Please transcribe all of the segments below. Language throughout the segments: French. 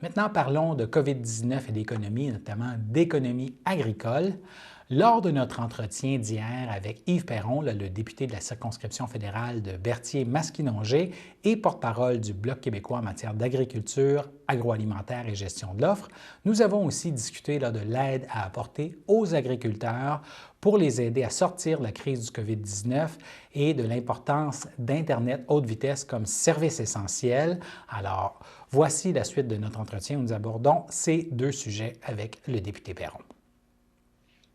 Maintenant, parlons de COVID-19 et d'économie, notamment d'économie agricole. Lors de notre entretien d'hier avec Yves Perron, le député de la circonscription fédérale de Berthier-Masquinongé et porte-parole du Bloc québécois en matière d'agriculture, agroalimentaire et gestion de l'offre, nous avons aussi discuté de l'aide à apporter aux agriculteurs pour les aider à sortir de la crise du COVID-19 et de l'importance d'Internet haute vitesse comme service essentiel. Alors, voici la suite de notre entretien où nous abordons ces deux sujets avec le député Perron.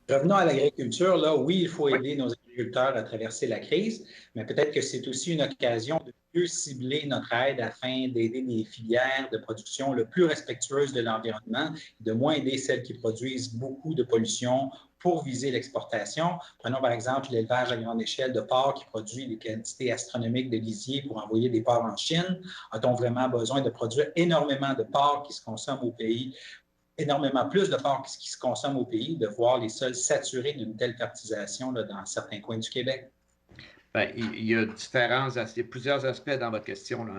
Revenons à l'agriculture. Là, oui, il faut aider nos agriculteurs à traverser la crise, mais peut-être que c'est aussi une occasion de mieux cibler notre aide afin d'aider des filières de production le plus respectueuses de l'environnement, de moins aider celles qui produisent beaucoup de pollution pour viser l'exportation. Prenons par exemple l'élevage à grande échelle de porcs qui produit des quantités astronomiques de lisier pour envoyer des porcs en Chine. A-t-on vraiment besoin de produire énormément de porcs qui se consomment au pays, énormément plus de porc qui se consomme au pays, de voir les sols saturés d'une telle fertilisation là, dans certains coins du Québec? Bien, il y a plusieurs aspects dans votre question, là,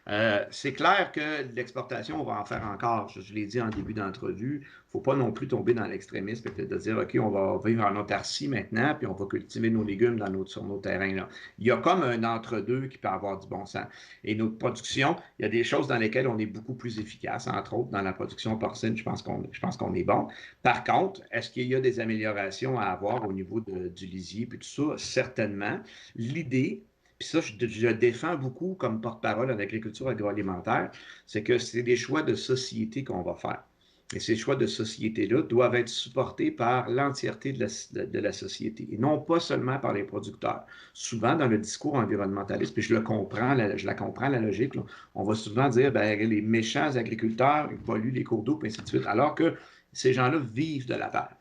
hein. C'est clair que l'exportation, on va en faire encore. Je l'ai dit en début d'entrevue, il ne faut pas non plus tomber dans l'extrémisme et de dire, OK, on va vivre en autarcie maintenant, puis on va cultiver nos légumes sur nos terrains, là. Il y a comme un entre-deux qui peut avoir du bon sens. Et notre production, il y a des choses dans lesquelles on est beaucoup plus efficace, entre autres dans la production porcine, je pense qu'on est bon. Par contre, est-ce qu'il y a des améliorations à avoir au niveau du lisier puis tout ça? Certainement. L'idée, puis ça, je défends beaucoup comme porte-parole en agriculture agroalimentaire, c'est que c'est des choix de société qu'on va faire. Et ces choix de société-là doivent être supportés par l'entièreté de la société, et non pas seulement par les producteurs. Souvent, dans le discours environnementaliste, puis je la comprends, la logique, là, on va souvent dire, ben, les méchants agriculteurs ils polluent les cours d'eau, puis ainsi de suite, alors que ces gens-là vivent de la terre.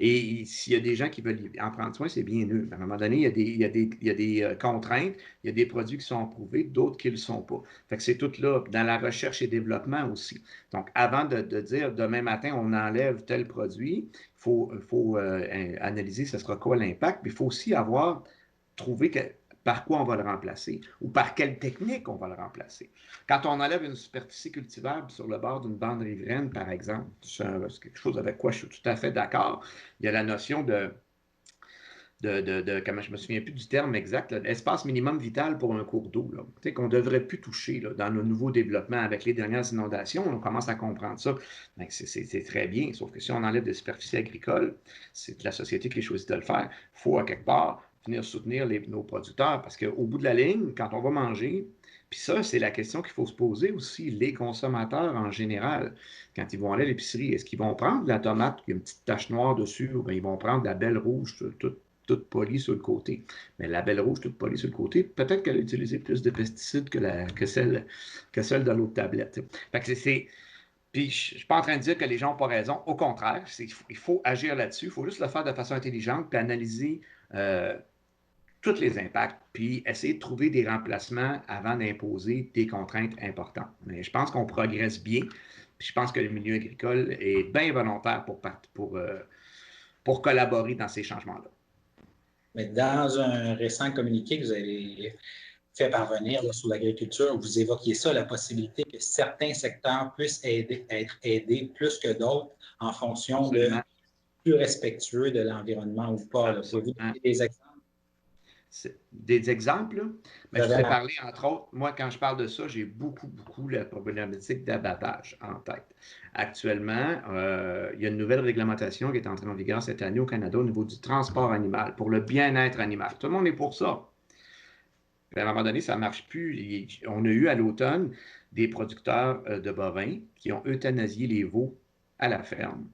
Et s'il y a des gens qui veulent en prendre soin, c'est bien eux. À un moment donné, il y a des contraintes, il y a des produits qui sont approuvés, d'autres qui ne le sont pas. Fait que c'est tout là, dans la recherche et développement aussi. Donc, avant de dire demain matin, on enlève tel produit, il faut analyser ce sera quoi l'impact, mais il faut aussi trouver par quoi on va le remplacer ou par quelle technique on va le remplacer. Quand on enlève une superficie cultivable sur le bord d'une bande riveraine, par exemple, c'est quelque chose avec quoi je suis tout à fait d'accord. Il y a la notion comment je me souviens plus du terme exact, l'espace minimum vital pour un cours d'eau, qu'on ne devrait plus toucher là, dans nos nouveaux développements avec les dernières inondations. On commence à comprendre ça. C'est très bien, sauf que si on enlève des superficies agricoles, c'est la société qui choisit de le faire. Il faut à quelque part venir soutenir nos producteurs parce qu'au bout de la ligne, quand on va manger, puis ça, c'est la question qu'il faut se poser aussi, les consommateurs en général, quand ils vont aller à l'épicerie, est-ce qu'ils vont prendre de la tomate qui a une petite tache noire dessus ou bien ils vont prendre de la belle rouge toute polie sur le côté? Mais la belle rouge toute polie sur le côté, peut-être qu'elle a utilisé plus de pesticides que celle de l'autre tablette. Fait que puis je ne suis pas en train de dire que les gens n'ont pas raison. Au contraire, il faut agir là-dessus. Il faut juste le faire de façon intelligente puis analyser tous les impacts, puis essayer de trouver des remplacements avant d'imposer des contraintes importantes. Mais je pense qu'on progresse bien, puis je pense que le milieu agricole est bien volontaire pour collaborer dans ces changements-là. Mais dans un récent communiqué que vous avez fait parvenir là, sur l'agriculture, vous évoquiez ça, la possibilité que certains secteurs puissent être aidés plus que d'autres en fonction de plus respectueux de l'environnement ou pas. Pouvez-vous donner des exemples? Des exemples, mais je pourrais parler, entre autres, moi, quand je parle de ça, j'ai beaucoup la problématique d'abattage en tête. Actuellement, il y a une nouvelle réglementation qui est entrée en vigueur cette année au Canada au niveau du transport animal, pour le bien-être animal. Tout le monde est pour ça. Puis à un moment donné, ça ne marche plus. On a eu à l'automne des producteurs de bovins qui ont euthanasié les veaux à la ferme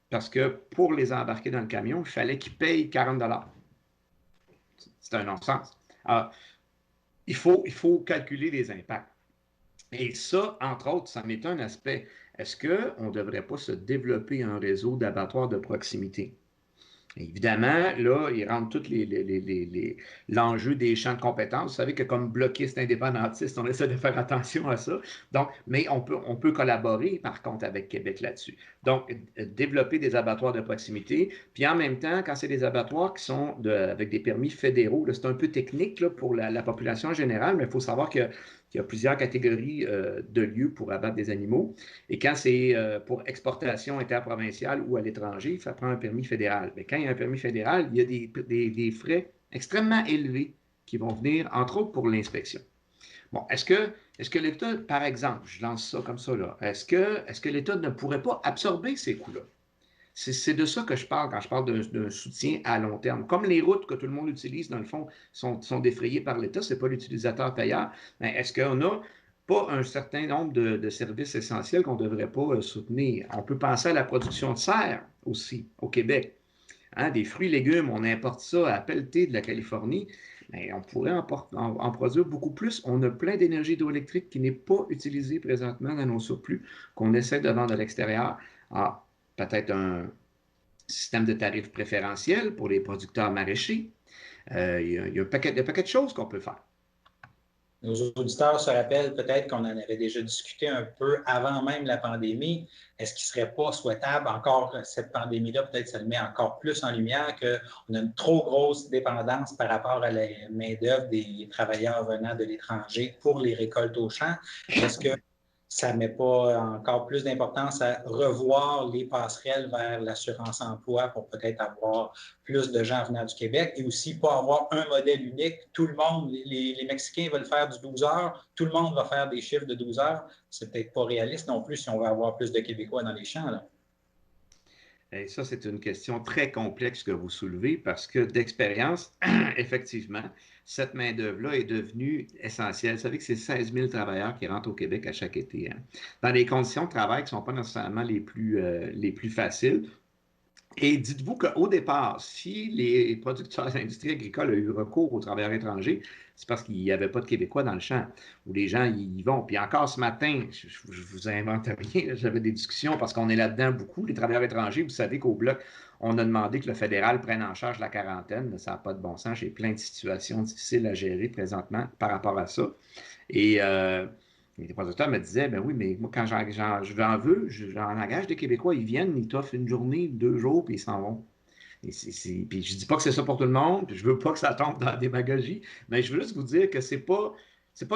parce que pour les embarquer dans le camion, il fallait qu'ils payent 40 $. C'est un non-sens. Alors, il faut calculer les impacts. Et ça, entre autres, ça en est un aspect. Est-ce qu'on ne devrait pas se développer un réseau d'abattoirs de proximité? Évidemment, là, il rentre tout l'enjeu des champs de compétences. Vous savez que comme bloquiste indépendantiste, on essaie de faire attention à ça. Donc, mais on peut collaborer, par contre, avec Québec là-dessus. Donc, développer des abattoirs de proximité. Puis en même temps, quand c'est des abattoirs qui sont avec des permis fédéraux, c'est un peu technique là, pour la population générale, mais il faut savoir qu'il il y a plusieurs catégories de lieux pour abattre des animaux. Et quand c'est pour exportation interprovinciale ou à l'étranger, ça prend un permis fédéral. Mais quand il y a un permis fédéral, il y a des frais extrêmement élevés qui vont venir, entre autres, pour l'inspection. Bon, est-ce que l'État, par exemple, je lance ça comme ça, là, est-ce que l'État ne pourrait pas absorber ces coûts-là? C'est de ça que je parle quand je parle d'un soutien à long terme. Comme les routes que tout le monde utilise, dans le fond, sont défrayées par l'État, ce n'est pas l'utilisateur payeur. Mais est-ce qu'on n'a pas un certain nombre de services essentiels qu'on ne devrait pas soutenir? On peut penser à la production de serre aussi au Québec. Hein, des fruits et légumes, on importe ça à pelleter de la Californie. Mais on pourrait en produire beaucoup plus. On a plein d'énergie hydroélectrique qui n'est pas utilisée présentement dans nos surplus, qu'on essaie de vendre à l'extérieur. Ah, peut-être un système de tarifs préférentiels pour les producteurs maraîchers. Il y a un paquet de choses qu'on peut faire. Nos auditeurs se rappellent peut-être qu'on en avait déjà discuté un peu avant même la pandémie. Est-ce qu'il ne serait pas souhaitable, encore cette pandémie-là, peut-être ça le met encore plus en lumière, qu'on a une trop grosse dépendance par rapport à la main-d'œuvre des travailleurs venant de l'étranger pour les récoltes au champ? Est-ce que ça ne met pas encore plus d'importance à revoir les passerelles vers l'assurance-emploi pour peut-être avoir plus de gens venant du Québec et aussi pas avoir un modèle unique. Tout le monde, les Mexicains veulent faire du 12 heures, tout le monde va faire des chiffres de 12 heures. C'est peut-être pas réaliste non plus si on veut avoir plus de Québécois dans les champs, là. Et ça, c'est une question très complexe que vous soulevez parce que d'expérience, effectivement, cette main-d'œuvre-là est devenue essentielle. Vous savez que c'est 16 000 travailleurs qui rentrent au Québec à chaque été, hein, dans des conditions de travail qui ne sont pas nécessairement les plus faciles. Et dites-vous qu'au départ, si les producteurs d'industrie agricole ont eu recours aux travailleurs étrangers, c'est parce qu'il n'y avait pas de Québécois dans le champ, où les gens y vont. Puis encore ce matin, je ne vous invente rien, j'avais des discussions parce qu'on est là-dedans beaucoup, les travailleurs étrangers. Vous savez qu'au Bloc, on a demandé que le fédéral prenne en charge la quarantaine. Ça n'a pas de bon sens. J'ai plein de situations difficiles à gérer présentement par rapport à ça. Et les producteurs me disaient, ben oui, mais moi, quand j'en veux, j'en engage des Québécois, ils viennent, ils t'offrent une journée, 2 jours, puis ils s'en vont. Puis je dis pas que c'est ça pour tout le monde, puis je veux pas que ça tombe dans la démagogie, mais je veux juste vous dire que c'est pas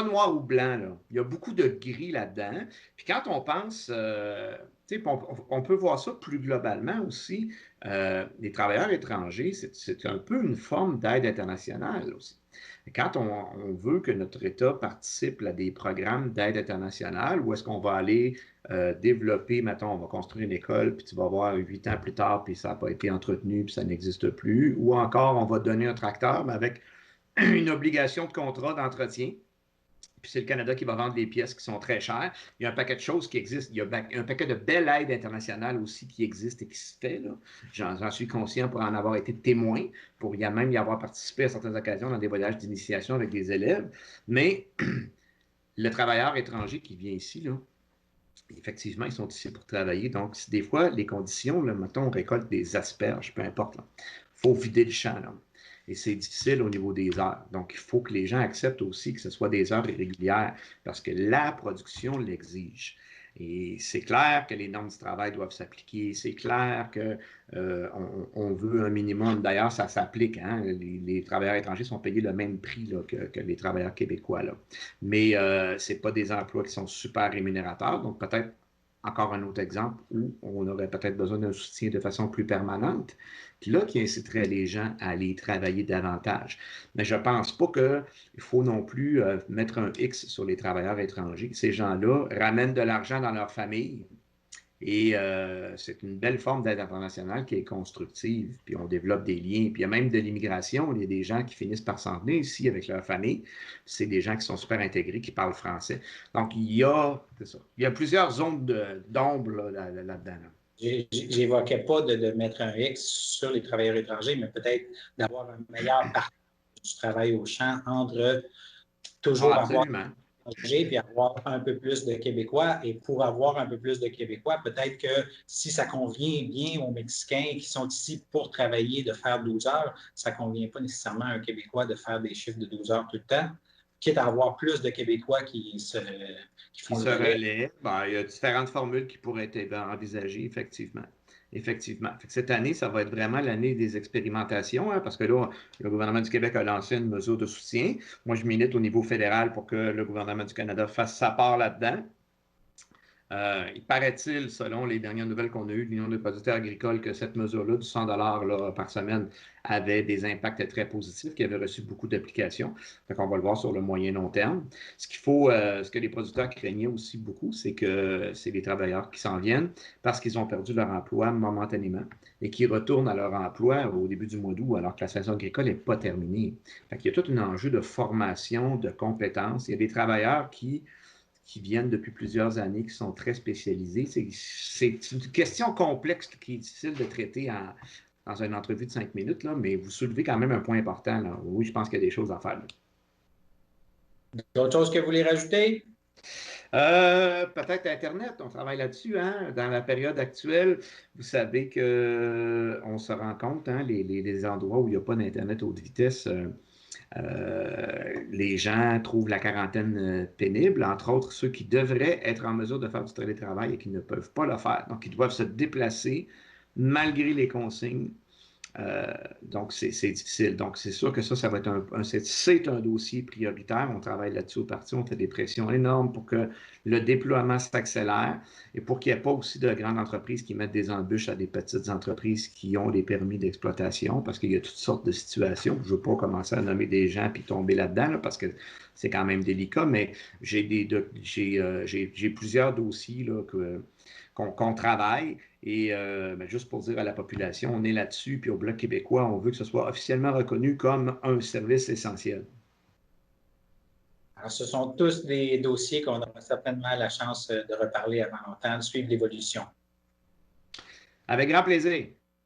noir ou blanc, là. Il y a beaucoup de gris là-dedans. Puis quand on pense, on peut voir ça plus globalement aussi. Les travailleurs étrangers, c'est un peu une forme d'aide internationale aussi. Quand on veut que notre État participe à des programmes d'aide internationale, où est-ce qu'on va aller développer, mettons, on va construire une école, puis tu vas voir 8 ans plus tard, puis ça n'a pas été entretenu, puis ça n'existe plus, ou encore on va donner un tracteur, mais avec une obligation de contrat d'entretien, puis c'est le Canada qui va vendre des pièces qui sont très chères. Il y a un paquet de choses qui existent. Il y a un paquet de belles aides internationales aussi qui existent et qui se fait. J'en suis conscient pour en avoir été témoin, pour même y avoir participé à certaines occasions dans des voyages d'initiation avec des élèves. Mais le travailleur étranger qui vient ici, là, effectivement, ils sont ici pour travailler. Donc, des fois, les conditions, là, mettons, on récolte des asperges, peu importe. Il faut vider le champ. Là. Et c'est difficile au niveau des heures. Donc, il faut que les gens acceptent aussi que ce soit des heures irrégulières parce que la production l'exige. Et c'est clair que les normes du travail doivent s'appliquer. C'est clair qu'on veut un minimum. D'ailleurs, ça s'applique. Hein? Les travailleurs étrangers sont payés le même prix là, que les travailleurs québécois. Là. Mais ce n'est pas des emplois qui sont super rémunérateurs. Donc, peut-être encore un autre exemple où on aurait peut-être besoin d'un soutien de façon plus permanente, puis là, qui inciterait les gens à aller travailler davantage. Mais je ne pense pas qu'il faut non plus mettre un X sur les travailleurs étrangers. Ces gens-là ramènent de l'argent dans leur famille et c'est une belle forme d'aide internationale qui est constructive, puis on développe des liens, puis il y a même de l'immigration, il y a des gens qui finissent par s'en venir ici avec leur famille, c'est des gens qui sont super intégrés, qui parlent français. Donc, il y a plusieurs zones d'ombre là-dedans. J'évoquais pas de mettre un X sur les travailleurs étrangers, mais peut-être d'avoir un meilleur partage du travail au champ entre toujours avoir puis avoir un peu plus de Québécois. Et pour avoir un peu plus de Québécois, peut-être que si ça convient bien aux Mexicains qui sont ici pour travailler, de faire 12 heures, ça ne convient pas nécessairement à un Québécois de faire des chiffres de 12 heures tout le temps, quitte à avoir plus de Québécois qui font le relais. Ben, il y a différentes formules qui pourraient être envisagées, effectivement. effectivement. Fait que cette année, ça va être vraiment l'année des expérimentations, hein, parce que là, le gouvernement du Québec a lancé une mesure de soutien. Moi, je milite au niveau fédéral pour que le gouvernement du Canada fasse sa part là-dedans. Il paraît-il, selon les dernières nouvelles qu'on a eues de l'Union des producteurs agricoles, que cette mesure-là du 100 $ par semaine avait des impacts très positifs, qui avait reçu beaucoup d'applications. Donc, on va le voir sur le moyen long terme. Ce que les producteurs craignaient aussi beaucoup, c'est que c'est les travailleurs qui s'en viennent parce qu'ils ont perdu leur emploi momentanément et qui retournent à leur emploi au début du mois d'août alors que la saison agricole n'est pas terminée. Fait qu'il y a tout un enjeu de formation, de compétences. Il y a des travailleurs qui viennent depuis plusieurs années, qui sont très spécialisés. C'est une question complexe qui est difficile de traiter dans une entrevue de 5 minutes, là, mais vous soulevez quand même un point important. Là. Oui, je pense qu'il y a des choses à faire. D'autres choses que vous voulez rajouter? Peut-être Internet, on travaille là-dessus. Hein? Dans la période actuelle, vous savez qu'on se rend compte, hein, les endroits où il n'y a pas d'Internet haute vitesse, les gens trouvent la quarantaine pénible, entre autres ceux qui devraient être en mesure de faire du télétravail et qui ne peuvent pas le faire. Donc, ils doivent se déplacer malgré les consignes. Donc, c'est difficile. Donc, c'est sûr que ça va être c'est un dossier prioritaire. On travaille là-dessus au parti. On fait des pressions énormes pour que le déploiement s'accélère et pour qu'il n'y ait pas aussi de grandes entreprises qui mettent des embûches à des petites entreprises qui ont des permis d'exploitation parce qu'il y a toutes sortes de situations. Je ne veux pas commencer à nommer des gens puis tomber là-dedans là, parce que c'est quand même délicat, mais j'ai plusieurs dossiers là, qu'on travaille. Et juste pour dire à la population, on est là-dessus, puis au Bloc québécois, on veut que ce soit officiellement reconnu comme un service essentiel. Alors, ce sont tous des dossiers qu'on aura certainement la chance de reparler avant longtemps, de suivre l'évolution. Avec grand plaisir.